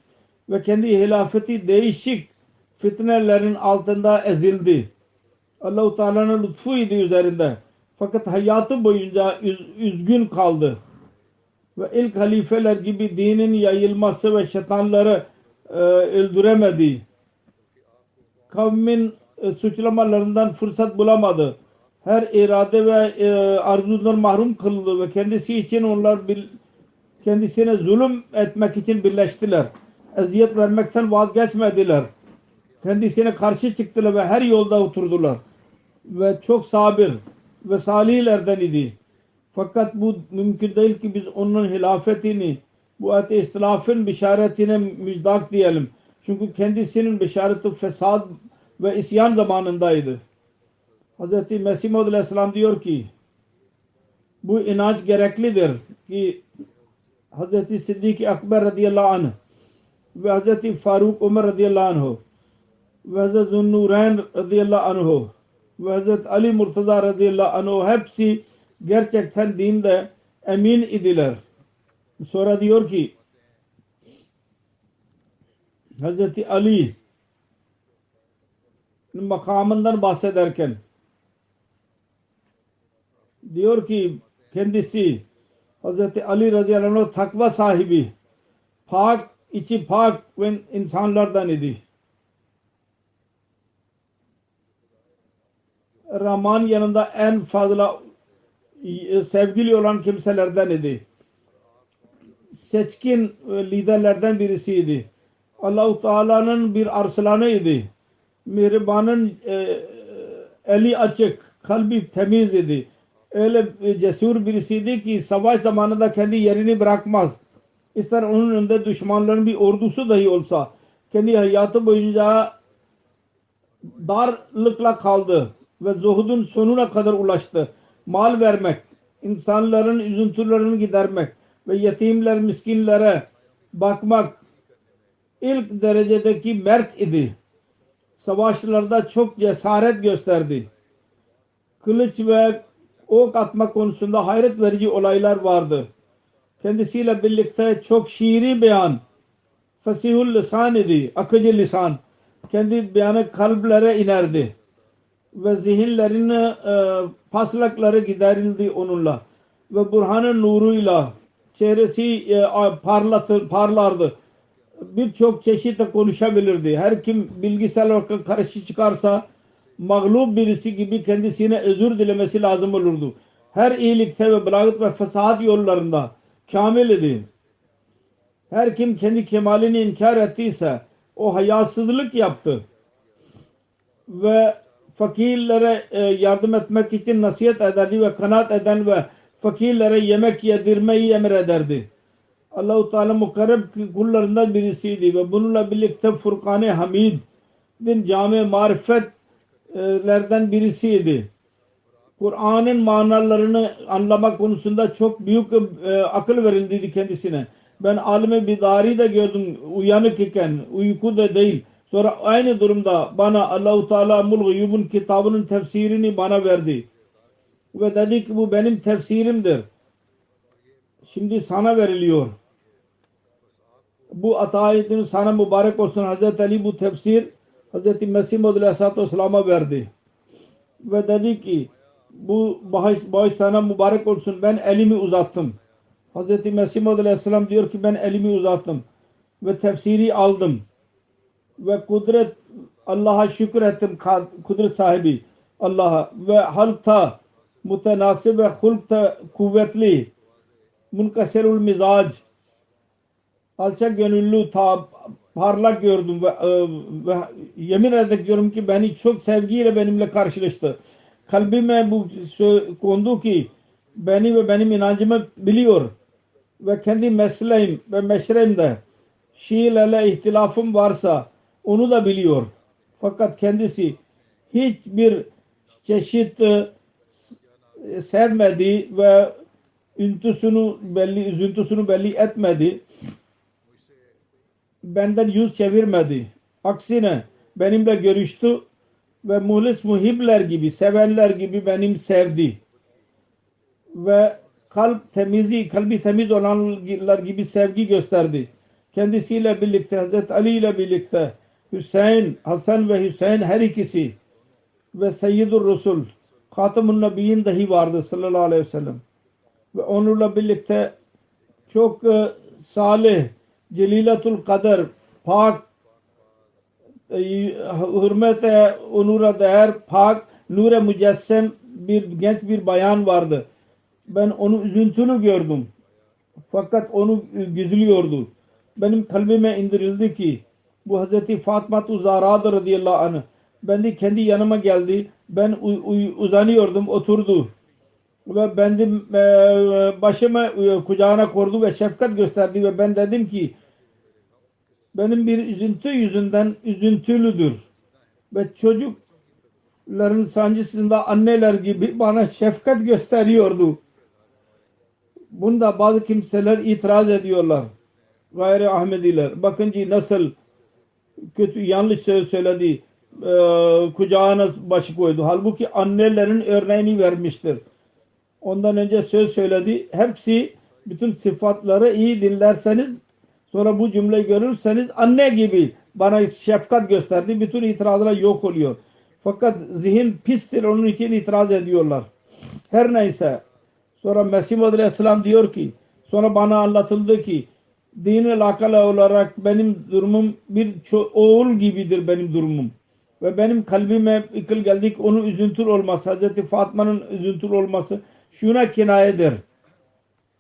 Ve kendi hilafeti değişik fitnelerin altında ezildi. Allah-u Teala'nın lütfuydu üzerinde. Fakat hayatı boyunca üzgün kaldı. Ve ilk halifeler gibi dinin yayılması ve şeytanları öldüremedi. Kavmin suçlamalarından fırsat bulamadı. Her irade ve arzudan mahrum kıldı ve kendisi için onlar kendisine zulüm etmek için birleştiler. Eziyet vermekten vazgeçmediler. Kendisine karşı çıktılar ve her yolda oturdular. Ve çok sabır ve salihlerden idi. Fakat bu mümkün değil ki biz onun hilafetini bu ihtilafın bişaretine müjdak diyelim. Çünkü kendisinin bişareti fesad ve isyan zamanındaydı. Hz. Mesih Maud Aleyhisselam diyor ki bu inanç gereklidir ki Hz. Siddik-i Akber radıyallahu anh ve Hz. Faruk Ömer radıyallahu anh ve Hz. Zunnurayn radıyallahu anh ve Hz. Ali Murtaza radıyallahu anh hepsi gerçekten dinde emin idiler. Sonra diyor ki Hz. Ali makamından bahsederken diyor ki kendisi Hz. Ali radıyallahu anh takva sahibi, pak, içi pak ve insanlardan idi. Rahman yanında en fazla sevgili olan kimselerden idi. Seçkin liderlerden birisiydi. Allah-u Teala'nın bir arslanıydı. Mihribanın eli açık, kalbi temiz idi. Öyle cesur birisiydi ki savaş zamanında kendi yerini bırakmaz. İster onun önünde düşmanların bir ordusu dahi olsa kendi hayatı boyunca darlıkla kaldı ve zuhudun sonuna kadar ulaştı. Mal vermek, insanların üzüntülerini gidermek ve yetimler, miskinlere bakmak ilk derecedeki mert idi. Savaşlarda çok cesaret gösterdi. Kılıç ve ok atma konusunda hayret verici olaylar vardı. Kendisiyle birlikte çok şiiri beyan, fasihul lisan idi, akıcı lisan. Kendi beyanı kalplere inerdi. Ve zihinlerin paslakları giderildi onunla. Ve Burhan'ın nuruyla çehresi parlardı. Birçok çeşitle konuşabilirdi. Her kim bilgisayar olarak karşı çıkarsa mağlup birisi gibi kendisine özür dilemesi lazım olurdu. Her iyilikte ve belagat ve fesahat yollarında kamil idi. Her kim kendi kemalini inkar ettiyse o hayasızlık yaptı. Ve fakirlere yardım etmek için nasihat ederdi ve kanaat eden ve fakirlere yemek yedirmeyi emrederdi. Allah-u Teala mukarreb kullarından birisiydi ve bununla birlikte Furkan-ı Hamid'in cami marifetlerden birisiydi. Kur'an'ın manalarını anlamak konusunda çok büyük akıl verildiydi kendisine. Ben alim-i bidari de gördüm uyanık iken, uykuda değil. Sonra aynı durumda bana Allah-u Teala Mul-Guyub'un kitabının tefsirini bana verdi. Ve dedi ki bu benim tefsirimdir. Şimdi sana veriliyor. Bu atayetin sana mübarek olsun. Hazreti Ali bu tefsir Hazreti Mesih Maud Aleyhisselatü Vesselam'a verdi. Ve dedi ki bu bağış sana mübarek olsun. Ben elimi uzattım. Hazreti Mesih Maud Aleyhisselam diyor ki ben elimi uzattım. Ve tefsiri aldım. Ve kudret Allah'a şükür ettim. Kudret sahibi Allah'a. Ve halkta mutenasib ve hulkta kuvvetli munkasirul mizac alçak gönüllü parlak gördüm ve yemin ederek diyorum ki beni çok sevgiyle benimle karşılaştı. Kalbime bu kondu ki beni ve benim inancımı biliyor ve kendi mesleğim ve meşremde Şiilerle ihtilafım varsa onu da biliyor. Fakat kendisi hiçbir çeşit sevmedi ve üzüntüsünü belli etmedi. Benden yüz çevirmedi. Aksine benimle görüştü ve muhlis muhibler gibi, sevenler gibi benim sevdi. Ve kalbi temiz olanlar gibi sevgi gösterdi. Kendisiyle birlikte, Hazreti Ali ile birlikte Hüseyin, Hasan ve Hüseyin her ikisi ve Seyyid-ur Rusul, Hatam-ın Nabiyyin dahi vardı sallallahu aleyhi ve sellem. Ve onunla birlikte çok salih, Celilatul Kader, pak, hürmete, onura değer, pak, nure mücessem bir genç bir bayan vardı. Ben onun üzüntünü gördüm. Fakat onu gizliyordu. Benim kalbime indirildi ki bu Hazreti Fatıma-tu Zahra'dır radıyallahu anh. Ben de kendi yanıma geldi. Ben uzanıyordum, oturdu. Ve ben de başımı kucağına koydu ve şefkat gösterdi ve ben dedim ki benim bir üzüntü yüzünden üzüntülüdür. Ve çocukların sancısında anneler gibi bana şefkat gösteriyordu. Bunda bazı kimseler itiraz ediyorlar. Gayri Ahmediler. Bakın ki nasıl kötü yanlış söz söyledi. Kucağına başı koydu. Halbuki annelerin örneğini vermiştir. Ondan önce söz söyledi. Hepsi bütün sıfatları iyi dinlerseniz sonra bu cümleyi görürseniz anne gibi bana şefkat gösterdi. Bütün itirazlar yok oluyor. Fakat zihin pistir. Onun için itiraz ediyorlar. Her neyse. Sonra Mesih Maud Aleyhisselam diyor ki sonra bana anlatıldı ki din-i alakalı olarak benim durumum bir oğul gibidir benim durumum. Ve benim kalbime ikil geldik onun üzüntülü olması, Hazreti Fatma'nın üzüntülü olması şuna kinayedir.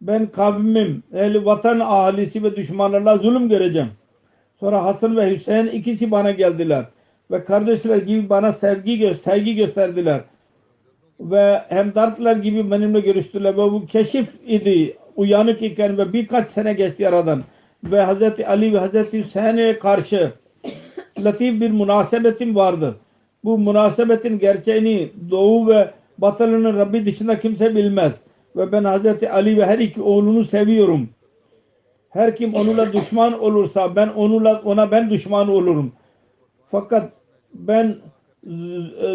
Ben kavmim, ehli vatan ahalisi ve düşmanlarla zulüm göreceğim. Sonra Hasan ve Hüseyin ikisi bana geldiler. Ve kardeşler gibi bana saygı gösterdiler. Ve hemdartlar gibi benimle görüştüler. Ve bu keşif idi. Uyanık iken ve birkaç sene geçti aradan. Ve Hz. Ali ve Hz. Hüseyin'e karşı latif bir münasebetim vardı. Bu münasebetin gerçeğini Doğu ve Batılı'nın Rabbi dışında kimse bilmez. Ve ben Hz. Ali ve her iki oğlunu seviyorum. Her kim onunla düşman olursa ona düşman olurum. Fakat ben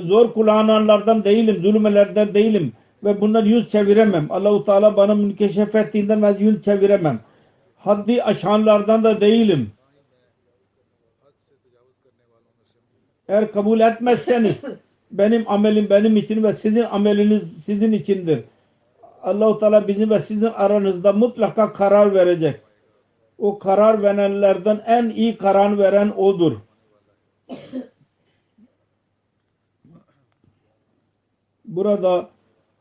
zor kullananlardan değilim, zulmelerden değilim ve bundan yüz çeviremem. Allah-u Teala bana münkeşef ettiğinden ben yüz çeviremem. Haddi aşanlardan da değilim. Eğer kabul etmezseniz benim amelim benim için ve sizin ameliniz sizin içindir. Allah-u Teala bizim ve sizin aranızda mutlaka karar verecek. O karar verenlerden en iyi karar veren odur. Burada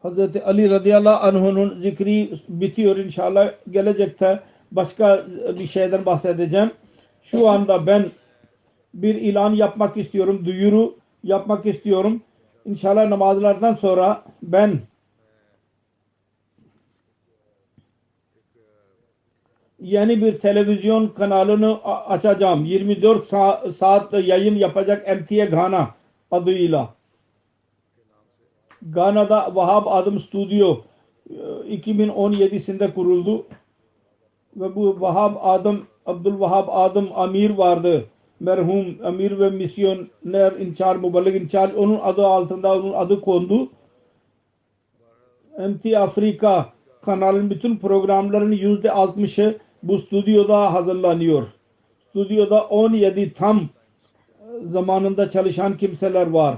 Hz. Ali radıyallahu anh'un zikri bitiyor inşallah. Gelecekte başka bir şeyden bahsedeceğim. Şu anda ben bir ilan yapmak istiyorum. Duyuru yapmak istiyorum. İnşallah namazlardan sonra ben yeni bir televizyon kanalını açacağım. 24 saat yayın yapacak MTA Ghana adıyla. Ghana'da Vahab Adım Stüdyo 2017'sinde kuruldu. Ve bu Vahab Adım, Abdülvahab Adım Amir vardı. Merhum Amir ve misyoner incharge, muballik incharge. Onun adı altında onun adı kondu. MTA Afrika kanalın bütün programlarının %60'ı bu stüdyoda hazırlanıyor. Stüdyoda 17 tam zamanında çalışan kimseler var.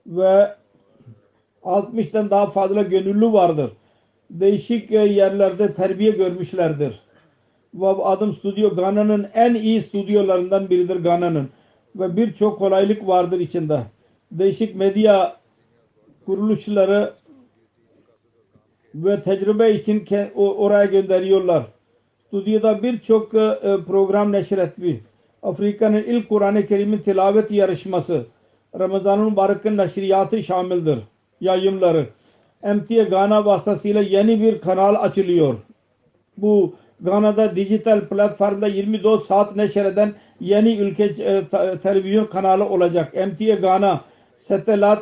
Ve 60'tan daha fazla gönüllü vardır. Değişik yerlerde terbiye görmüşlerdir. Ve Adım Stüdyo Ghana'nın en iyi stüdyolarından biridir Ghana'nın. Ve birçok kolaylık vardır içinde. Değişik medya kuruluşları ve tecrübe için oraya gönderiyorlar. Stüdyoda birçok program neşretmiş. Afrika'nın ilk Kur'an-ı Kerim'in tilavet yarışması, Ramazan-ı Mübarek'in neşriyatı şamildir. Yayımları. MTA Ghana vasıtasıyla yeni bir kanal açılıyor. Bu Ghana'da dijital platformda 24 saat neşreden yeni ülke televizyon kanalı olacak. MTA Ghana satelit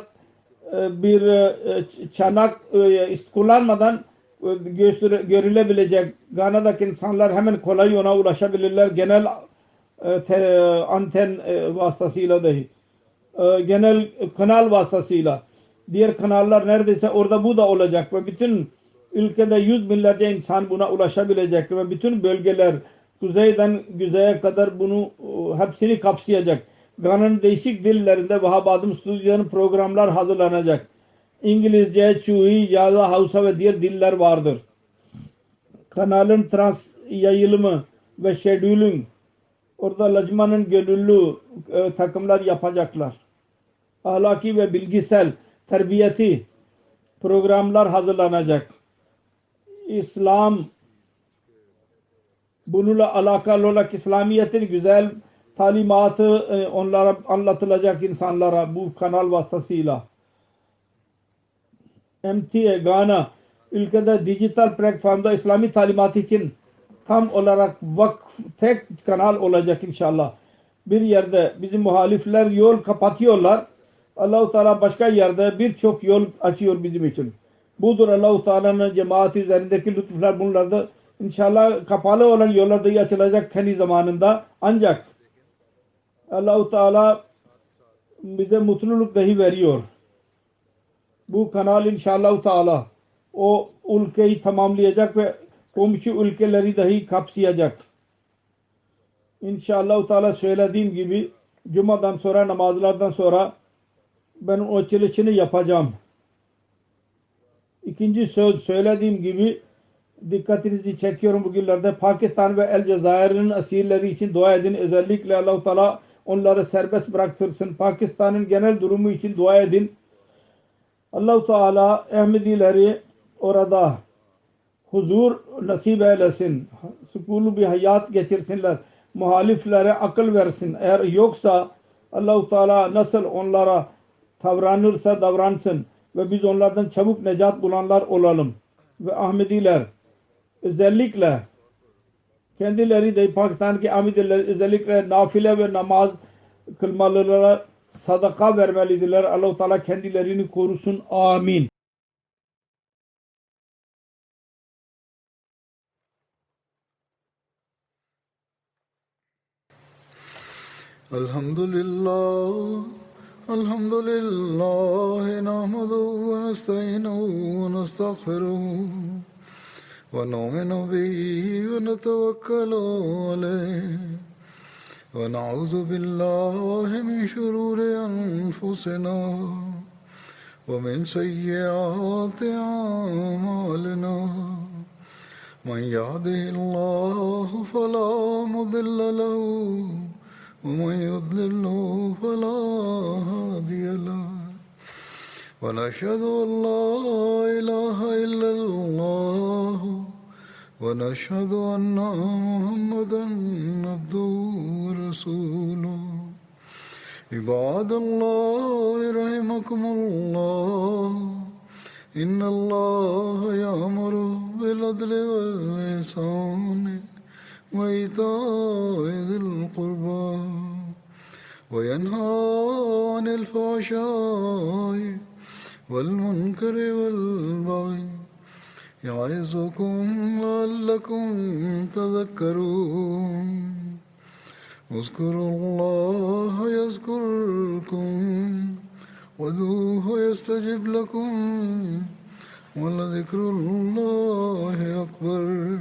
bir çanak kullanmadan görülebilecek. Ghana'daki insanlar hemen kolay ona ulaşabilirler. Genel anten vasıtasıyla dahi. Genel kanal vasıtasıyla. Diğer kanallar neredeyse orada bu da olacak ve bütün ülkede 100 binlerce insan buna ulaşabilecek ve bütün bölgeler kuzeyden güzeye kadar bunu hepsini kapsayacak. Ghana'nın değişik dillerinde Vahab Adım Stüdyo'nun programlar hazırlanacak. İngilizce, Chui, Yaza, Hausa ve diğer diller vardır. Kanalın yayılımı ve scheduling orada lacmanın gönüllü takımlar yapacaklar. Ahlaki ve bilgisel terbiyeti programlar hazırlanacak. İslam bununla alakalı olarak İslamiyet'in güzel talimatı onlara anlatılacak insanlara bu kanal vasıtasıyla. MTA Ghana ülkede dijital platformda İslami talimat için tam olarak tek kanal olacak inşallah. Bir yerde bizim muhalifler yol kapatıyorlar. Allah-u Teala başka yerde birçok yol açıyor bizim için. Budur Allah-u Teala'nın cemaati üzerindeki lütuflar bunlarda. İnşallah kapalı olan yollar da açılacak kendi zamanında. Ancak Allah-u Teala bize mutluluk dahi veriyor. Bu kanal inşallah Teala o ülkeyi tamamlayacak ve komşu ülkeleri dahi kapsayacak. İnşallah Teala söylediğim gibi Cuma'dan sonra namazlardan sonra ben o açılışını yapacağım. İkinci söz söylediğim gibi dikkatinizi çekiyorum bugünlerde Pakistan ve El Cezayir'in asirleri için dua edin. Özellikle Allah-u Teala onları serbest bıraktırsın. Pakistan'ın genel durumu için dua edin. Allah-u Teala Ahmedileri orada huzur nasip eylesin. Sükûnlu bir hayat geçirsinler. muhaliflere akıl versin. Eğer yoksa Allah-u Teala nasıl onlara davranırsa davransın ve biz onlardan çabuk necat bulanlar olalım. Ve Ahmediler özellikle kendileri de Pakistan'daki Ahmediler özellikle nafile ve namaz kılmalılara sadaka vermelidirler. Allah-u Teala kendilerini korusun. Amin. Alhamdulillah, alhamdulillah, nahmaduhu wa nasta'inuhu wa nastaghfiruh wa nu'minu bihi wa natawakkalu alayhi wa na'udhu billahi min shururi anfusina wa min sayyiati a'malina. Man yahdihillahu fala mudilla lahu ومن يضلله فلا هادي له ونشهد أن لا إله إلا الله ونشهد أن محمدا عبده ورسوله عباد الله رحمكم الله إن الله يأمر بالعدل والإحسان وإيتاء ذي القربى وينهى عن الفحشاء والمنكر والبغي يعظكم لعلكم تذكرون اذكروا الله يذكركم وادعوه يستجب لكم ولذكر الله أكبر.